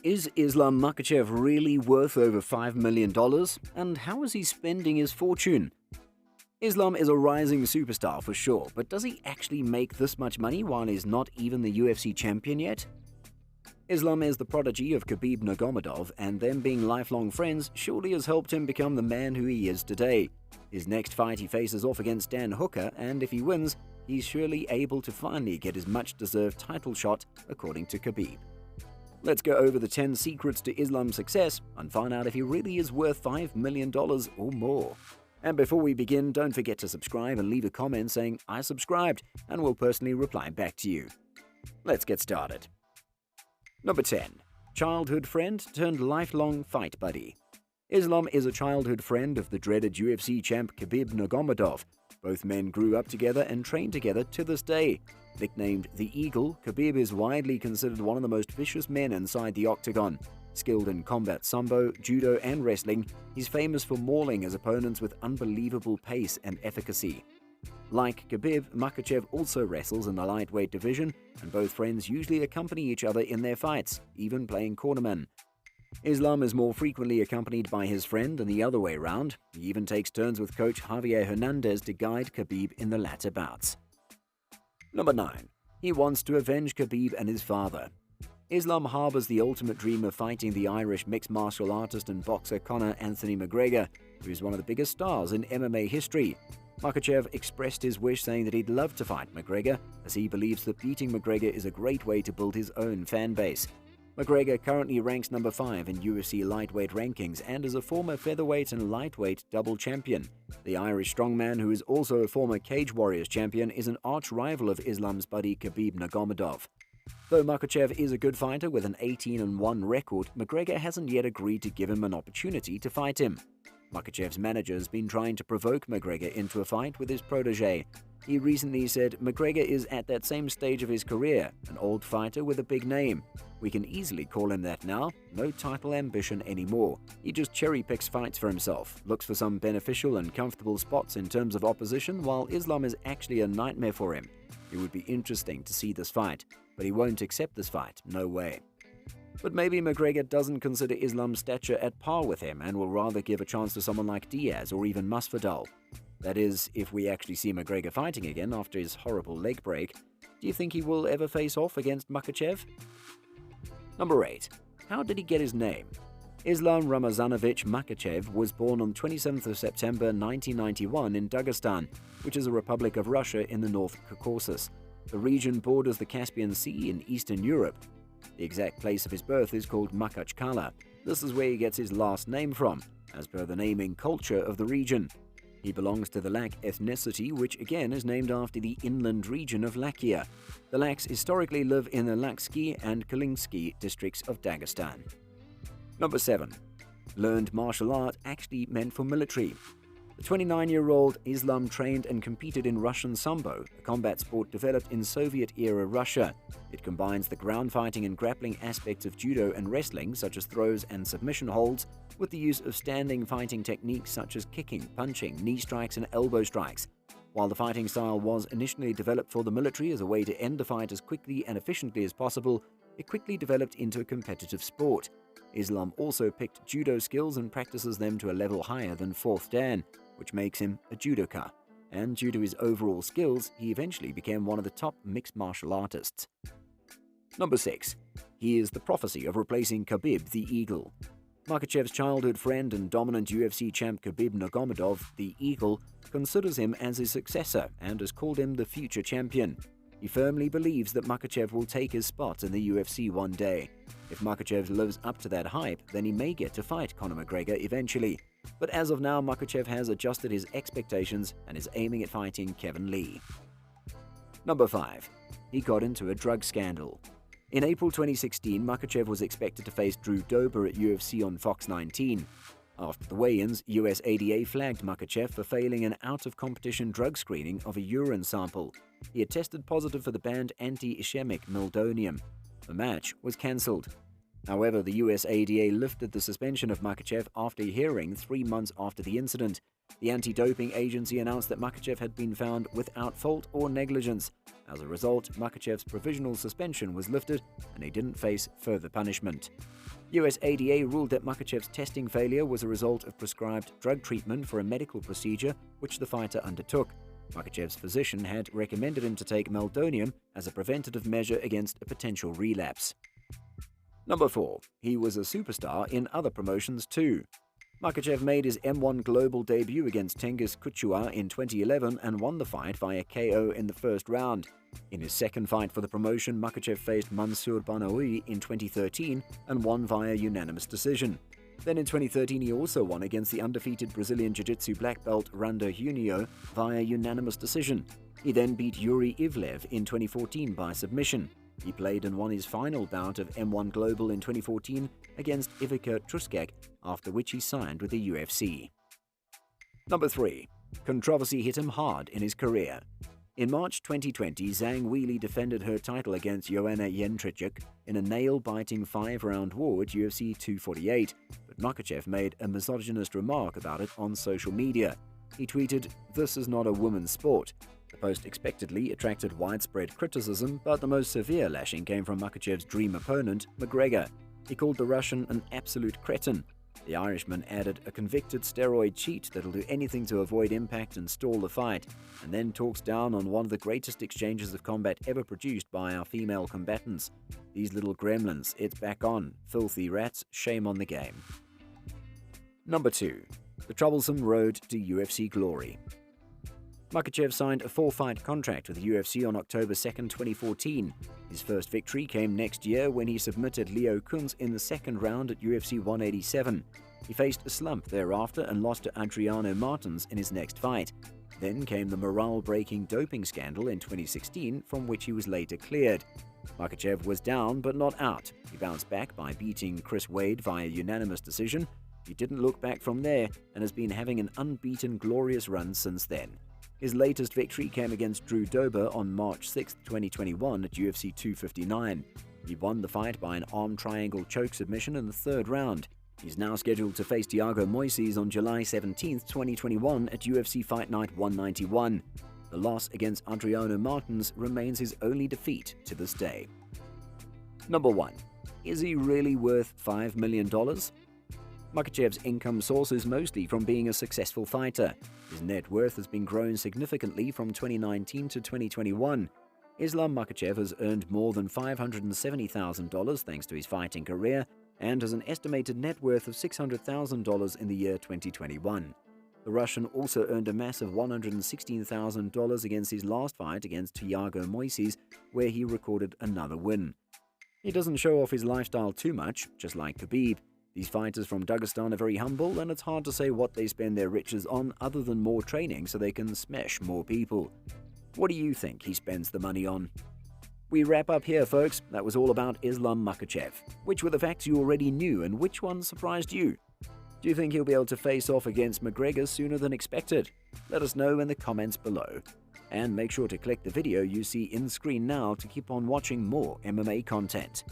Is Islam Makhachev really worth over $5 million? And how is he spending his fortune? Islam is a rising superstar for sure, but does he actually make this much money while he's not even the UFC champion yet? Islam is the prodigy of Khabib Nurmagomedov, and them being lifelong friends surely has helped him become the man who he is today. His next fight he faces off against Dan Hooker, and if he wins, he's surely able to finally get his much-deserved title shot, according to Khabib. Let's go over the 10 secrets to Islam's success and find out if he really is worth $5 million or more. And before we begin, don't forget to subscribe and leave a comment saying, "I subscribed," and we'll personally reply back to you. Let's get started. Number 10. Childhood friend turned lifelong fight buddy. Islam is a childhood friend of the dreaded UFC champ Khabib Nurmagomedov. Both men grew up together and train together to this day. Nicknamed the Eagle, Khabib is widely considered one of the most vicious men inside the octagon. Skilled in combat sambo, judo, and wrestling, he's famous for mauling his opponents with unbelievable pace and efficacy. Like Khabib, Makhachev also wrestles in the lightweight division, and both friends usually accompany each other in their fights, even playing cornerman. Islam is more frequently accompanied by his friend than the other way around. He even takes turns with coach Javier Hernandez to guide Khabib in the latter bouts. Number 9. He wants to avenge Khabib and his father. Islam harbors the ultimate dream of fighting the Irish mixed martial artist and boxer Conor Anthony McGregor, who is one of the biggest stars in MMA history. Makhachev expressed his wish, saying that he'd love to fight McGregor, as he believes that beating McGregor is a great way to build his own fan base. McGregor currently ranks number 5 in UFC lightweight rankings and is a former featherweight and lightweight double champion. The Irish strongman, who is also a former Cage Warriors champion, is an arch-rival of Islam's buddy Khabib Nurmagomedov. Though Makhachev is a good fighter with an 18-1 record, McGregor hasn't yet agreed to give him an opportunity to fight him. Makhachev's manager has been trying to provoke McGregor into a fight with his protege. He recently said, "McGregor is at that same stage of his career, an old fighter with a big name. We can easily call him that now, no title ambition anymore. He just cherry-picks fights for himself, looks for some beneficial and comfortable spots in terms of opposition, while Islam is actually a nightmare for him. It would be interesting to see this fight, but he won't accept this fight, no way." But maybe McGregor doesn't consider Islam's stature at par with him and will rather give a chance to someone like Diaz or even Masvidal. That is, if we actually see McGregor fighting again after his horrible leg break. Do you think he will ever face off against Makhachev? Number 8. How did he get his name? Islam Ramazanovich Makhachev was born on 27th of September 1991 in Dagestan, which is a republic of Russia in the North Caucasus. The region borders the Caspian Sea in Eastern Europe. The exact place of his birth is called Makhachkala. This is where he gets his last name from, as per the naming culture of the region. He belongs to the Lak ethnicity, which again is named after the inland region of Lakia. The Laks historically live in the Laksky and Kalinsky districts of Dagestan. Number 7. Learned martial art actually meant for military. The 29-year-old Islam trained and competed in Russian Sambo, a combat sport developed in Soviet-era Russia. It combines the ground fighting and grappling aspects of judo and wrestling, such as throws and submission holds, with the use of standing fighting techniques such as kicking, punching, knee strikes, and elbow strikes. While the fighting style was initially developed for the military as a way to end the fight as quickly and efficiently as possible, it quickly developed into a competitive sport. Islam also picked judo skills and practices them to a level higher than 4th Dan, which makes him a judoka. And due to his overall skills, he eventually became one of the top mixed martial artists. Number 6. He is the prophecy of replacing Khabib the Eagle. Makhachev's childhood friend and dominant UFC champ Khabib Nurmagomedov, the Eagle, considers him as his successor and has called him the future champion. He firmly believes that Makhachev will take his spot in the UFC one day. If Makhachev lives up to that hype, then he may get to fight Conor McGregor eventually. But as of now, Makhachev has adjusted his expectations and is aiming at fighting Kevin Lee. Number 5. He got into a drug scandal. In April 2016, Makhachev was expected to face Drew Dober at UFC on Fox 19. After the weigh-ins, US ADA flagged Makhachev for failing an out-of-competition drug screening of a urine sample. He had tested positive for the banned anti-ischemic meldonium. The match was cancelled. However, the US ADA lifted the suspension of Makhachev after a hearing 3 months after the incident. The anti-doping agency announced that Makhachev had been found without fault or negligence. As a result, Makhachev's provisional suspension was lifted and he didn't face further punishment. USADA ruled that Makhachev's testing failure was a result of prescribed drug treatment for a medical procedure which the fighter undertook. Makhachev's physician had recommended him to take meldonium as a preventative measure against a potential relapse. Number 4. He was a superstar in other promotions too. Makhachev made his M1 global debut against Tengiz Kuchua in 2011 and won the fight via KO in the first round. In his second fight for the promotion, Makhachev faced Mansour Banaoui in 2013 and won via unanimous decision. Then in 2013 he also won against the undefeated Brazilian Jiu-Jitsu black belt Randa Junio via unanimous decision. He then beat Yuri Ivlev in 2014 by submission. He played and won his final bout of M1 Global in 2014 against Ivica Truskak, after which he signed with the UFC. Number 3. Controversy hit him hard in his career. In March 2020, Zhang Weili defended her title against Joanna Jędrzejczyk in a nail-biting 5-round war at UFC 248, but Makhachev made a misogynist remark about it on social media. He tweeted, "This is not a women's sport." The post expectedly attracted widespread criticism, but the most severe lashing came from Makhachev's dream opponent, McGregor. He called the Russian an absolute cretin. The Irishman added a convicted steroid cheat that'll do anything to avoid impact and stall the fight, and then talks down on one of the greatest exchanges of combat ever produced by our female combatants. These little gremlins, it's back on. Filthy rats, shame on the game. Number 2. The troublesome road to UFC Glory. Makhachev signed a 4-fight contract with the UFC on October 2, 2014. His first victory came next year when he submitted Leo Kuntz in the second round at UFC 187. He faced a slump thereafter and lost to Adriano Martins in his next fight. Then came the morale-breaking doping scandal in 2016, from which he was later cleared. Makhachev was down but not out. He bounced back by beating Chris Wade via unanimous decision. He didn't look back from there and has been having an unbeaten, glorious run since then. His latest victory came against Drew Dober on March 6, 2021 at UFC 259. He won the fight by an arm triangle choke submission in the third round. He's now scheduled to face Thiago Moises on July 17, 2021 at UFC Fight Night 191. The loss against Adriano Martins remains his only defeat to this day. Number 1. Is he really worth $5 million? Makhachev's income source is mostly from being a successful fighter. His net worth has been grown significantly from 2019 to 2021. Islam Makhachev has earned more than $570,000 thanks to his fighting career and has an estimated net worth of $600,000 in the year 2021. The Russian also earned a massive $116,000 against his last fight against Thiago Moises, where he recorded another win. He doesn't show off his lifestyle too much, just like Khabib. These fighters from Dagestan are very humble, and it's hard to say what they spend their riches on other than more training so they can smash more people. What do you think he spends the money on? We wrap up here, folks. That was all about Islam Makhachev. Which were the facts you already knew, and which ones surprised you? Do you think he'll be able to face off against McGregor sooner than expected? Let us know in the comments below. And make sure to click the video you see in screen now to keep on watching more MMA content.